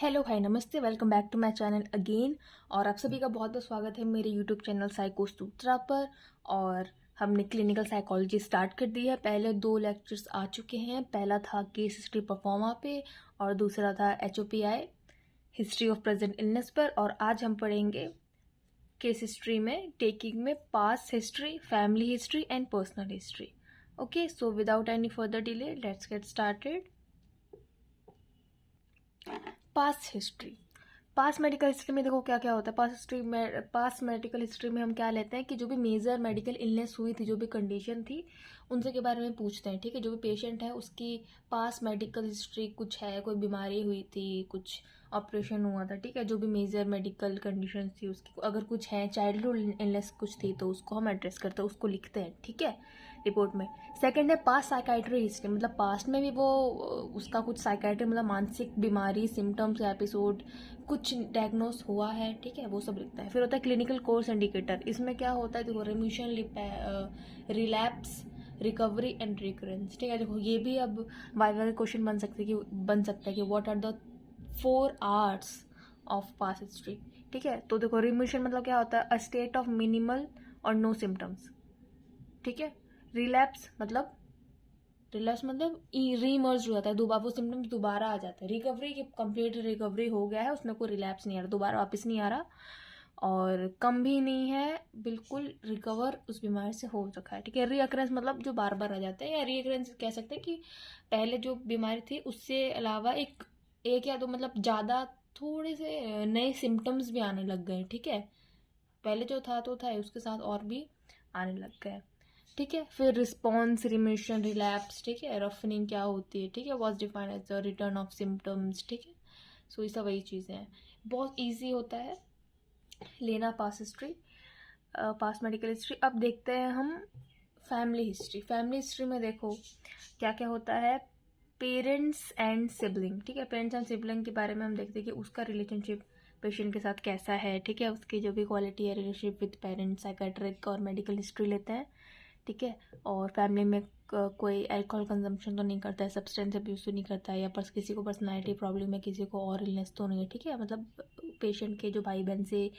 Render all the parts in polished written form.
Hello hi नमस्ते, welcome back to my channel again. और आप सभी का बहुत बहुत स्वागत है मेरे यूट्यूब चैनल साइको सूत्रा पर। और हमने क्लिनिकल साइकोलॉजी स्टार्ट कर दी है। पहले 2 लेक्चर्स आ चुके हैं। पहला था केस हिस्ट्री परफॉर्मा पे और दूसरा था HOPI history of present illness पर। और आज हम पढ़ेंगे केस हिस्ट्री में टेकिंग में past history, family history and personal history. Okay, so without any further delay let's get started. Past history, past medical history में देखो क्या क्या होता है। पास्ट मेडिकल हिस्ट्री में हम क्या लेते हैं कि जो भी मेजर मेडिकल इलनेस हुई थी, जो भी कंडीशन थी, उनसे के बारे में पूछते हैं। ठीक है, जो भी पेशेंट है उसकी पास्ट मेडिकल हिस्ट्री कुछ है, कोई बीमारी हुई थी, कुछ ऑपरेशन हुआ था। ठीक है, जो भी मेजर मेडिकल कंडीशन थी उसकी, अगर कुछ है, चाइल्डहुड इलनेस कुछ थी तो उसको हम एड्रेस करते हैं, उसको लिखते हैं। ठीक है, रिपोर्ट में। सेकंड है पास्ट साइकाइट्री हिस्ट्री, मतलब पास्ट में भी वो उसका कुछ साइकाइट्री मतलब मानसिक बीमारी, सिम्टम्स, एपिसोड कुछ डायग्नोस हुआ है। ठीक है, वो सब लिखता है। फिर होता है क्लिनिकल कोर्स इंडिकेटर। इसमें क्या होता है, देखो remission, relapse, recovery and recurrence. ठीक है, देखो ये भी अब वाइवा का क्वेश्चन बन सकता है कि what are the 4 arts of past history. ठीक है, तो देखो रिमिशन मतलब क्या होता है, अ स्टेट ऑफ मिनिमल और नो सिम्टम्स। ठीक है, रिलैप्स मतलब रीमर्ज हो जाता है, दोबारा वो सिम्टम्स दोबारा आ जाते हैं। रिकवरी की कंप्लीट रिकवरी हो गया है, उसमें कोई रिलैप्स नहीं आ रहा, दोबारा वापस नहीं आ रहा और कम भी नहीं है, बिल्कुल रिकवर उस बीमारी से हो रखा है। ठीक है, रीअकरेंस मतलब जो बार बार आ जाते हैं, या रीअकरेंस कह सकते हैं कि पहले जो बीमारी थी उससे अलावा एक एक या दो मतलब ज़्यादा थोड़े से नए सिम्टम्स भी आने लग गए। ठीक है, पहले जो था तो था, उसके साथ और भी आने लग गए। ठीक है, फिर रिस्पॉन्स, रिमिशन, रिलैप्स। ठीक है, रफनिंग क्या होती है, ठीक है, was defined as the return of symptoms. ठीक है, सो ये सब वही चीज़ें हैं। बहुत ईजी होता है लेना past history, past medical history. अब देखते हैं हम फैमिली हिस्ट्री। फैमिली हिस्ट्री में देखो क्या क्या होता है। Parents and sibling. ठीक है, पेरेंट्स एंड सिबलिंग के बारे में हम देखते हैं कि उसका रिलेशनशिप पेशेंट के साथ कैसा है। ठीक है, उसकी जो भी क्वालिटी है रिलेशनशिप विद पेरेंट्स, साइकेट्रिक और मेडिकल हिस्ट्री लेते हैं। ठीक है, और फैमिली में कोई अल्कोहल कंजम्पशन तो नहीं करता है, सब्सटेंस अब्यूज तो नहीं करता है, या किसी को पर्सनालिटी प्रॉब्लम है, किसी को और इलनेस तो नहीं है। ठीक है, मतलब पेशेंट के जो भाई बहन से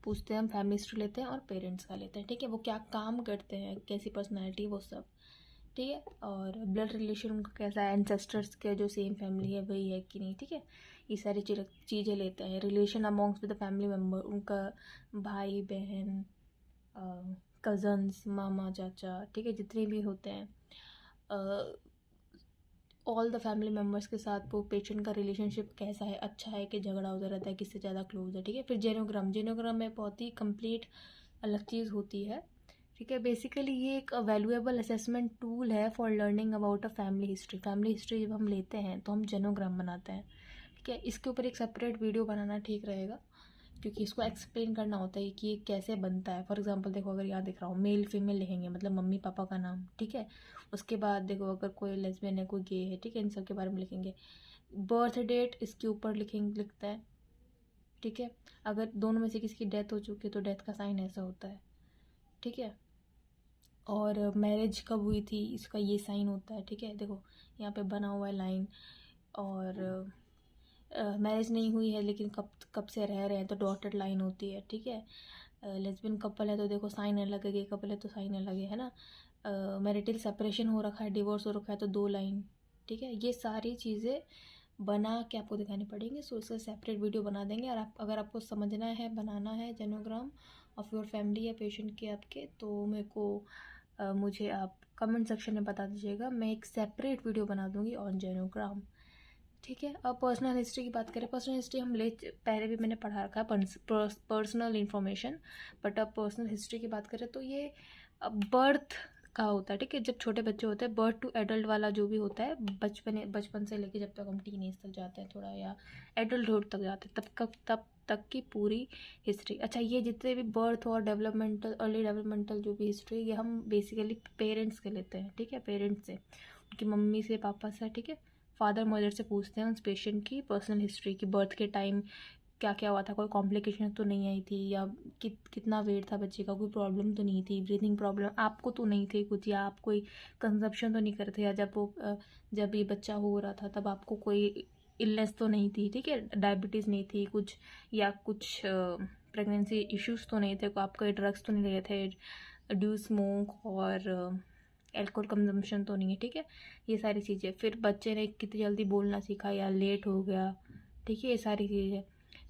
पूछते हैं हम, फैमिली हिस्ट्री लेते हैं और पेरेंट्स का लेते हैं। ठीक है, वो क्या काम करते हैं, कैसी पर्सनैलिटी, वो सब। ठीक है, और ब्लड रिलेशन उनका कैसा है, एंसेस्टर्स के जो सेम फैमिली है वही है कि नहीं। ठीक है, ये सारी चीज़ें लेते हैं। Relation amongst with the family member, उनका भाई बहन, कज़न्स, मामा चाचा, ठीक है, जितने भी होते हैं, ऑल द फैमिली मेम्बर्स के साथ वो पेशेंट का रिलेशनशिप कैसा है, अच्छा है कि झगड़ा होता रहता है, किससे ज़्यादा क्लोज है। ठीक है, फिर जेनोग्राम। जेनोग्राम में बहुत ही कंप्लीट अलग चीज़ होती है। ठीक है, बेसिकली ये एक वैल्यूएबल असेसमेंट टूल है for learning about a family history. Family history जब हम लेते हैं तो हम जेनोग्राम बनाते हैं। ठीक है, इसके ऊपर एक सेपरेट वीडियो बनाना ठीक रहेगा, क्योंकि इसको एक्सप्लेन करना होता है कि ये कैसे बनता है। फॉर एग्जांपल देखो, अगर यहाँ दिख रहा हो मेल फीमेल लिखेंगे, मतलब मम्मी पापा का नाम। ठीक है, उसके बाद देखो अगर कोई लेस्बियन है, कोई गे है, ठीक है, इन सब के बारे में लिखेंगे। बर्थ डेट इसके ऊपर लिखता है। ठीक है, अगर दोनों में से किसी की डेथ हो चुकी है तो डेथ का साइन ऐसा होता है। ठीक है, और मैरिज कब हुई थी इसका ये साइन होता है। ठीक है, देखो यहाँ पे बना हुआ है लाइन। और मैरिज नहीं हुई है लेकिन कब कब से रह रहे हैं तो डॉटेड लाइन होती है। ठीक है, लेस्बियन कपल है तो देखो साइन अलग है, गे कपल है तो साइन अलग है ना। मैरिटल सेपरेशन हो रखा है, डिवोर्स हो रखा है तो 2 लाइन। ठीक है, ये सारी चीज़ें बना के आपको दिखानी पड़ेंगी। सो इसका सेपरेट वीडियो बना देंगे। और आप अगर आपको समझना है, बनाना है जेनोग्राम ऑफ योर फैमिली या पेशेंट के आपके, तो मुझे आप कमेंट सेक्शन में बता दीजिएगा, मैं एक सेपरेट वीडियो बना दूंगी ऑन जेनोग्राम। ठीक है, अब पर्सनल हिस्ट्री की बात करें। पर्सनल हिस्ट्री हम पहले भी मैंने पढ़ा रखा है, पर्सनल इन्फॉर्मेशन। बट अब पर्सनल हिस्ट्री की बात करें तो ये बर्थ का होता है। ठीक है, जब छोटे बच्चे होते हैं, बर्थ टू एडल्ट वाला जो भी होता है, बचपन से लेके जब तक हम टीनेज तक जाते हैं थोड़ा, या एडल्टहुड तक जाते हैं, तब तक की पूरी हिस्ट्री। अच्छा, ये जितने भी बर्थ और डेवलपमेंटल, अर्ली डेवलपमेंटल जो भी हिस्ट्री, ये हम बेसिकली पेरेंट्स के लेते हैं। ठीक है, पेरेंट्स से, उनकी मम्मी से, पापा से। ठीक है, फादर मदर से पूछते हैं उस पेशेंट की पर्सनल हिस्ट्री की, बर्थ के टाइम क्या क्या हुआ था, कोई कॉम्प्लिकेशन तो नहीं आई थी, या कितना वेट था बच्चे का, कोई प्रॉब्लम तो नहीं थी, ब्रीथिंग प्रॉब्लम आपको तो नहीं थी कुछ, या आप कोई कंजप्शन तो नहीं कर रहे थे, या जब ये बच्चा हो रहा था तब आपको कोई इलनेस तो नहीं थी, ठीक है, डायबिटीज़ नहीं थी कुछ, या कुछ प्रेगनेंसी इश्यूज तो नहीं थे, आप कोई ड्रग्स तो नहीं ले रहे थे, ड्यू स्मोक और एल्कोहल कंजम्पशन तो नहीं है, ठीक है, ये सारी चीज़ें। फिर बच्चे ने कितनी जल्दी बोलना सीखा या लेट हो गया, ठीक है, ये सारी चीज़ें।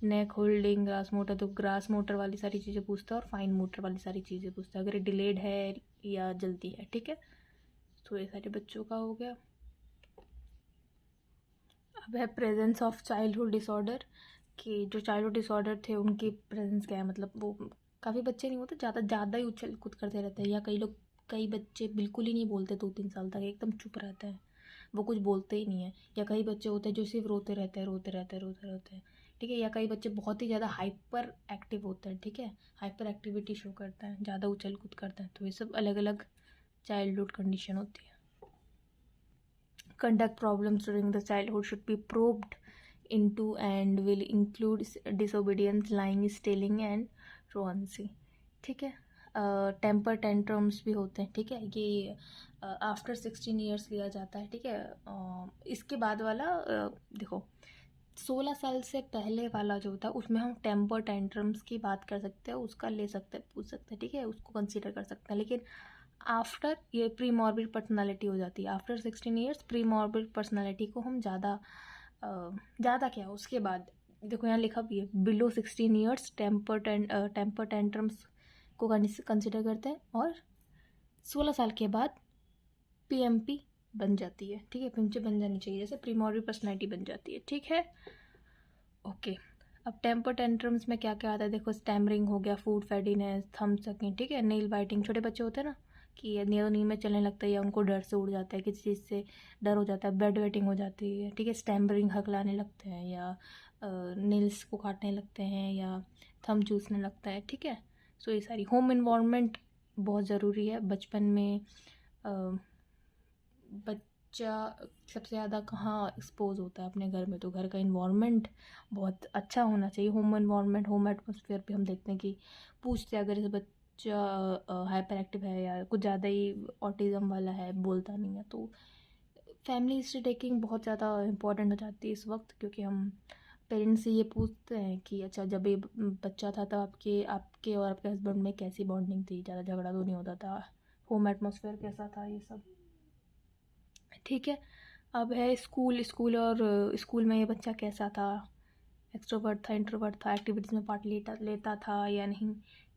नेक होल्डिंग, ग्रास मोटर, तो ग्रास मोटर वाली सारी चीज़ें पूछता है और फाइन मोटर वाली सारी चीज़ें पूछता है, अगर डिलेड है या जल्दी है, ठीक है। तो ये सारे बच्चों का हो गया। अब है प्रेजेंस ऑफ चाइल्डहुड डिसऑर्डर, कि जो चाइल्डहुड डिसऑर्डर थे उनकी प्रेजेंस क्या है, मतलब वो काफ़ी बच्चे नहीं होते, ज़्यादा ही उछल कूद करते रहते हैं, या कई बच्चे बिल्कुल ही नहीं बोलते 2-3 साल तक, एकदम चुप रहते हैं, वो कुछ बोलते ही नहीं है। या कई बच्चे होते हैं जो सिर्फ रोते रहते हैं, रोते रहते हैं, रोते रहते हैं, ठीक है। या कई बच्चे बहुत ही ज़्यादा हाइपर एक्टिव होते हैं, ठीक है, हाइपर एक्टिविटी शो करता है, ज़्यादा उछल कूद करता है। तो ये सब अलग अलग चाइल्डहुड कंडीशन होती है। Conduct problems during the childhood should be probed into and will include disobedience, lying, stealing and truancy, ठीक है। टेम्पर टेंट्रम्स भी होते हैं, ठीक है, ये आफ्टर 16 ईयर्स लिया जाता है, ठीक है। इसके बाद वाला देखो 16 साल से पहले वाला जो होता है उसमें हम टेम्पर टेंट्रम्स की बात कर सकते हैं, उसका ले सकते हैं, पूछ सकते हैं, ठीक है, उसको कंसीडर कर सकते हैं। लेकिन आफ्टर ये प्री मॉर्बिड पर्सनालिटी हो जाती है, after 16 years pre morbid personality को हम ज़्यादा क्या उसके बाद देखो यहाँ लिखा भी है, बिलो 16 ईयर्स टेम्पर टेंट्रम्स को कंसिडर करते हैं, और 16 साल के बाद PMP बन जाती है, ठीक है, PMP बन जानी चाहिए, जैसे प्री मॉर्बिड पर्सनालिटी बन जाती है, ठीक है। ओके, अब टेम्पर टेंट्रम्स में क्या क्या आता है, देखो स्टैमरिंग हो गया, फूड फैडीनेस, थंब सकिंग, ठीक है, नेल बाइटिंग, छोटे बच्चे होते हैं ना कि नींद में चलने लगता है या उनको डर से उड़ जाता है, किसी चीज़ से डर हो जाता है, बेड वेटिंग हो जाती है, ठीक है, स्टैमरिंग, हकलाने लगते हैं, या नेल्स को काटने लगते हैं, या थंब चूसने लगता है, ठीक है। सो ये सारी होम इन्वायरमेंट बहुत ज़रूरी है बचपन में। बच्चा सबसे ज़्यादा कहाँ एक्सपोज होता है, अपने घर में, तो घर का इन्वायरमेंट बहुत अच्छा होना चाहिए, होम इन्वायरमेंट, होम एटमॉस्फेयर पे हम देखते हैं कि पूछते हैं अगर इस बच्चा हाइपर एक्टिव है या कुछ ज़्यादा ही ऑटिज़म वाला है, बोलता नहीं है, तो फैमिली हिस्ट्री टेकिंग बहुत ज़्यादा इंपॉर्टेंट हो जाती है इस वक्त, क्योंकि हम पेरेंट्स से ये पूछते हैं कि अच्छा जब ये बच्चा था तब आपके आपके और आपके हस्बैंड में कैसी बॉन्डिंग थी, ज़्यादा झगड़ा तो नहीं होता था, होम एटमॉस्फेयर कैसा था, ये सब, ठीक है। अब है स्कूल और स्कूल में ये बच्चा कैसा था, एक्सट्रोवर्ट था, इंट्रोवर्ट था, एक्टिविटीज़ में पार्ट लेता था या नहीं,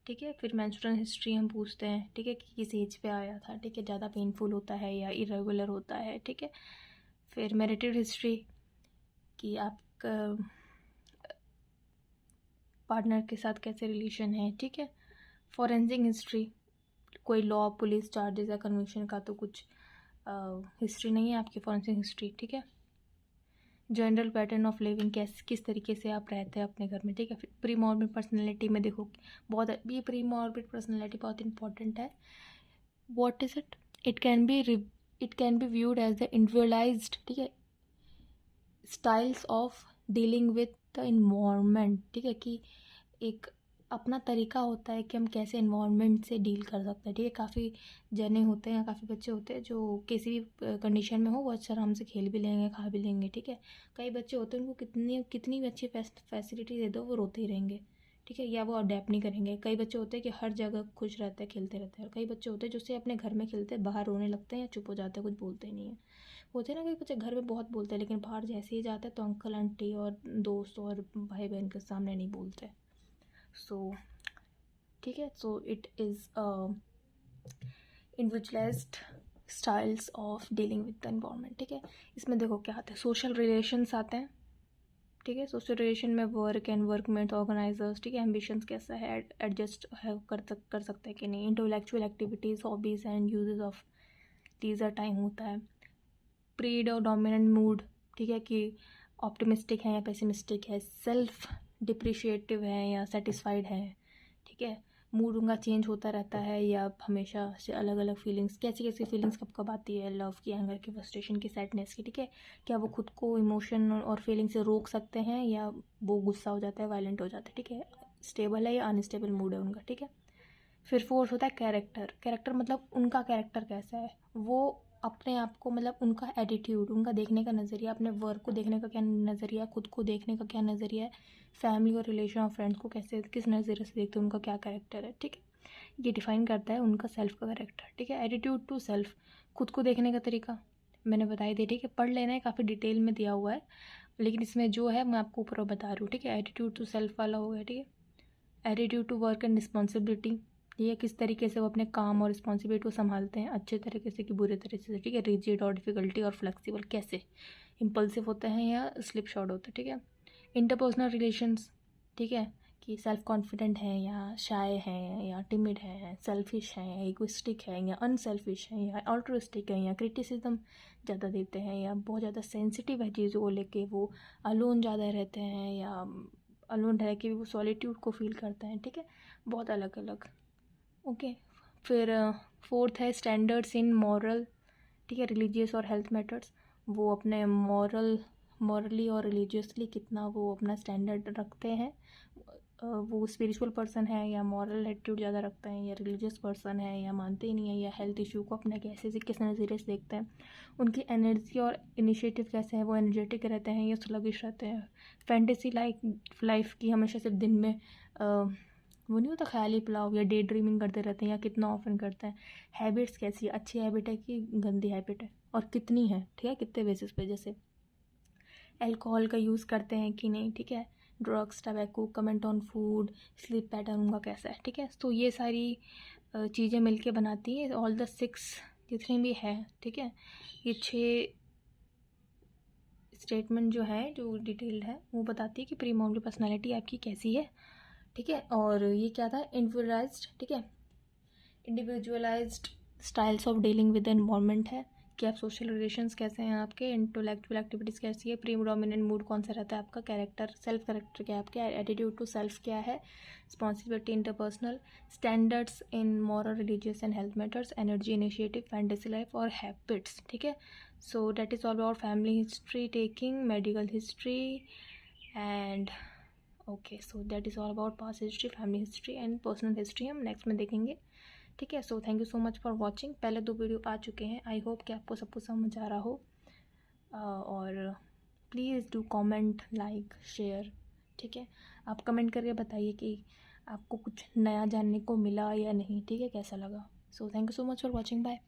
ठीक है। फिर मेंस्ट्रुअल हिस्ट्री हम पूछते हैं, ठीक है, कि किस एज पे आया था, ठीक है, ज़्यादा पेनफुल होता है या इरेगुलर होता है, ठीक है। फिर मैरिटल हिस्ट्री कि आपका पार्टनर के साथ कैसे रिलेशन है, ठीक है। फॉरेंसिक हिस्ट्री, कोई लॉ, पुलिस चार्जेस या कन्विक्शन का तो कुछ हिस्ट्री नहीं है आपकी फॉरेंसिक हिस्ट्री, ठीक है। जनरल पैटर्न ऑफ लिविंग, किस तरीके से आप रहते हैं अपने घर में, ठीक है। फिर प्री मॉर्बिड पर्सनैलिटी में देखो बहुत, ये प्री मॉर्बिड पर्सनैलिटी बहुत इंपॉर्टेंट है। What is it, it can be viewed as the individualised, ठीक है, styles of dealing with the environment, ठीक है, कि एक अपना तरीका होता है कि हम कैसे इन्वायरमेंट से डील कर सकते हैं, ठीक है। काफ़ी जने होते हैं, काफ़ी बच्चे होते हैं जो किसी भी कंडीशन में हो वो अच्छा आराम से खेल भी लेंगे, खा भी लेंगे, ठीक है। कई बच्चे होते हैं उनको कितनी भी अच्छी फैसिलिटी दे दो वो रोते ही रहेंगे, ठीक है, या वो अडेप्ट नहीं करेंगे। कई बच्चे होते हैं कि हर जगह खुश रहते हैं, खेलते रहते हैं, और कई बच्चे होते हैं जो सिर्फ अपने घर में खेलते हैं, बाहर रोने लगते हैं या चुप हो जाते हैं, कुछ बोलते ही नहीं है। होते हैं ना, कई बच्चे घर में बहुत बोलते हैं लेकिन बाहर जैसे ही जाते हैं तो अंकल आंटी और दोस्त और भाई बहन के सामने नहीं बोलते। सो ठीक है, so it is individualised styles of dealing with the environment, ठीक है। इसमें देखो क्या आता है, सोशल रिलेशंस आते हैं, ठीक है। सोशल रिलेशन में वर्क एंड वर्कमेंट, ऑर्गेनाइजर्स, ठीक है, एम्बिशंस कैसा है, एडजस्ट है कर सकते हैं कि नहीं, intellectual activities, hobbies and uses of leisure time होता है। प्रीड और डोमिनेंट मूड, ठीक है, कि ऑप्टिमिस्टिक है या पेसिमिस्टिक है, सेल्फ डिप्रिशिएटिव है या सेटिस्फाइड है, ठीक है। मूड उनका चेंज होता रहता है या हमेशा से अलग अलग फीलिंग्स, कैसी कैसी फीलिंग्स कब कब आती है, लव की, एंगर की, फ्रस्ट्रेशन की, सैडनेस की, ठीक है। क्या वो खुद को इमोशन और फीलिंग से रोक सकते हैं या वो गुस्सा हो जाता है, वायलेंट हो जाता है, ठीक है। स्टेबल है या अनस्टेबल मूड है उनका, ठीक है। फिर फोर्थ होता है कैरेक्टर मतलब उनका कैरेक्टर कैसा है, वो अपने आप को मतलब उनका एटीट्यूड, उनका देखने का नज़रिया, अपने वर्क को देखने का क्या नज़रिया है, खुद को देखने का क्या नज़रिया है, फैमिली और रिलेशन और फ्रेंड्स को कैसे किस नज़रिए से देखते हैं, उनका क्या कैरेक्टर है, ठीक है। ये डिफाइन करता है उनका सेल्फ का कैरेक्टर, ठीक है। एटीट्यूड टू सेल्फ, खुद को देखने का तरीका मैंने बताई दी, ठीक है। पढ़ लेना है, काफ़ी डिटेल में दिया हुआ है, लेकिन इसमें जो है मैं आपको ऊपर बता रही हूँ, ठीक है। एटीट्यूड टू सेल्फ वाला हो गया, ठीक है। Attitude to work and responsibility, ये किस तरीके से वो अपने काम और रिस्पॉन्सिबिलिटी को संभालते हैं, अच्छे तरीके से कि बुरे तरीके से, ठीक है। रिजिड और डिफिकल्टी और फ्लेक्सिबल, कैसे इम्पल्सिव होते हैं या स्लिप शॉर्ट होते हैं, ठीक है। इंटरपर्सनल रिलेशंस, ठीक है, कि सेल्फ कॉन्फिडेंट हैं या शाय हैं या टिमिड हैं, सेल्फिश हैं, इगोइस्टिक हैं या अनसेल्फिश हैं या ऑल्ट्रिस्टिक हैं या क्रिटिसिज्म ज़्यादा देते हैं या बहुत ज़्यादा सेंसिटिव है चीज़ों को लेके, वो अलोन ज़्यादा रहते हैं या अलोन रह के वो सॉलिट्यूड को फील करते हैं, ठीक है। बहुत अलग अलग, ओके। फिर फोर्थ है स्टैंडर्ड्स इन मॉरल, ठीक है, रिलीजियस और हेल्थ मैटर्स, वो अपने मॉरली और रिलीजियसली कितना वो अपना स्टैंडर्ड रखते हैं, वो स्पिरिचुअल पर्सन है या मॉरल एटीट्यूड ज़्यादा रखते हैं या रिलीजियस पर्सन है या मानते ही नहीं है या हेल्थ इशू को अपने कैसे से किस नज़रिए से देखते हैं, उनकी एनर्जी और इनिशिएटिव कैसे हैं, वो एनर्जेटिक रहते हैं या स्लगिश रहते हैं, फैंटेसी लाइफ की हमेशा सिर्फ दिन में वो नहीं होता ख्याली पुलाव या डे ड्रीमिंग करते रहते हैं या कितना ऑफन करते हैं, हैबिट्स कैसी है, अच्छी हैबिट है कि गंदी हैबिट है और कितनी है, ठीक है, कितने बेसिस पे, जैसे अल्कोहल का यूज़ करते हैं कि नहीं, ठीक है, drugs, tobacco, comment on food, sleep pattern उनका कैसा है, ठीक है। तो ये सारी चीज़ें मिलके बनाती है ऑल द 6 जितनी भी है, ठीक है। ये 6 स्टेटमेंट जो है, जो डिटेल्ड है, वो बताती है कि प्री मॉर्निंग पर्सनैलिटी आपकी कैसी है, ठीक है। और ये क्या था, इंडिविजुअलाइज्ड, ठीक है, individualised styles of dealing with environment है कि आप सोशल रिलेशंस कैसे हैं आपके, इंटेलेक्चुअल एक्टिविटीज़ कैसी है, प्रीडोमिनेंट मूड कौन सा रहता है आपका, कैरेक्टर सेल्फ कैरेक्टर क्या है आपके, एटीट्यूड टू सेल्फ क्या है, responsibility interpersonal, standards in moral, religious and health matters, energy, initiative, fantasy life और हैबिट्स, ठीक है। So that is all about family history taking, medical history and okay, so that is all about past history, family history and personal history हम next में देखेंगे, ठीक है। सो thank you so much for watching. पहले 2 video आ चुके हैं, I hope कि आपको सब कुछ समझ आ रहा हो, और please do comment, like, share, ठीक है। आप कमेंट करके बताइए कि आपको कुछ नया जानने को मिला या नहीं, ठीक है, कैसा लगा। So thank you so much for watching, bye.